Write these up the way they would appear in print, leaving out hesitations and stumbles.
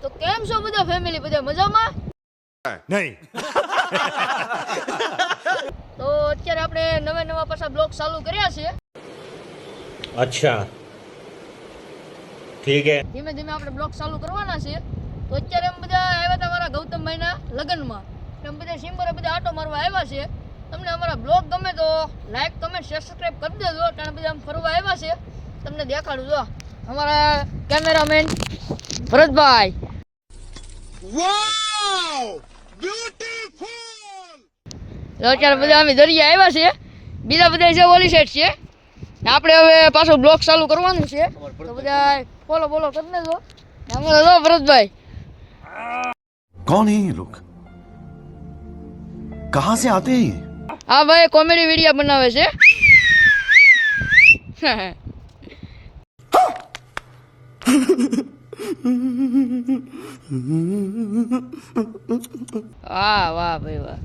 તો કેમ છો બધા ફેમિલી, બધા મજામાં? નહીં. તો અત્યારે આપણે નવા પાછા બ્લોગ ચાલુ કર્યા છે. અચ્છા ઠીક હે. ધીમે ધીમે આપણે બ્લોગ ચાલુ કરવાના છે. તો અત્યારે અમે બધા આવ્યા હતા અમારા ગૌતમભાઈના લગ્નમાં. અમે બધા સિમ્બરે બધા આટો મારવા આવ્યા છે. તમને અમારા બ્લોગ ગમે તો લાઈક કમેન્ટ સબસ્ક્રાઇબ કરી દેજો. કારણ બધા આમ ફરવા આવ્યા છે, તમને દેખાડું. જો અમારા કેમેરામેન ભરતભાઈ. વાવ બ્યુટીફુલ. અત્યારે બધા અમે દરિયા આવ્યા છે. બીજા બધા છે ઓલી સાઈડ છે. આપણે હવે પાછું બ્લોગ ચાલુ કરવાનું છે. તો બધા ફોલો કરી દેજો. અમારા જો ભરતભાઈ. कौन है ये लोग? कहाँ से आते हैं ये? હા ભાઈ, કોમેડી વિડીયો બનાવે છે. વાહ ભાઈ વાહ.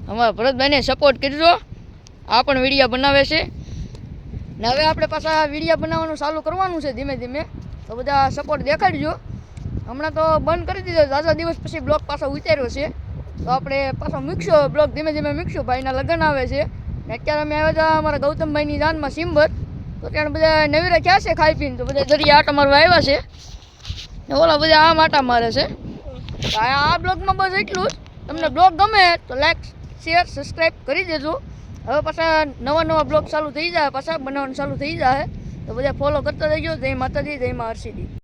અમારા ભરતભાઈને સપોર્ટ કરજો. આ પણ વિડીયો બનાવે છે. ને હવે આપણે પાછા વિડીયો બનાવવાનું ચાલુ કરવાનું છે ધીમે ધીમે. તો બધા સપોર્ટ દેખાડજો. હમણાં તો બંધ કરી દીધો, ઝાઝા દિવસ પછી બ્લોગ પાછો ઉતાર્યો છે. તો આપણે પાછો મૂકશું બ્લોગ, ધીમે ધીમે મૂકશું. ભાઈના લગ્ન આવે છે ને અત્યારે અમે આવ્યા હતા અમારા ગૌતમભાઈની જાનમાં સિમ્બર. તો ત્યાં બધા નવીરા ક્યાં છે ખાઈ પીને. તો બધા દરિયા આટા મારવા આવ્યા છે ને ઓલા બધા આમ આટા મારે છે. તો આ બ્લોગમાં બસ એટલું જ. તમને બ્લોગ ગમે તો લાઈક શેર સબસ્ક્રાઈબ કરી દેજો. હવે પાછા નવા બ્લોગ ચાલુ થઈ જાય, પાછા બનાવવાનું ચાલુ થઈ જાય. તો બધા ફોલો કરતા રહેજો. જય માતાજી, જય મા હર્ષિદી.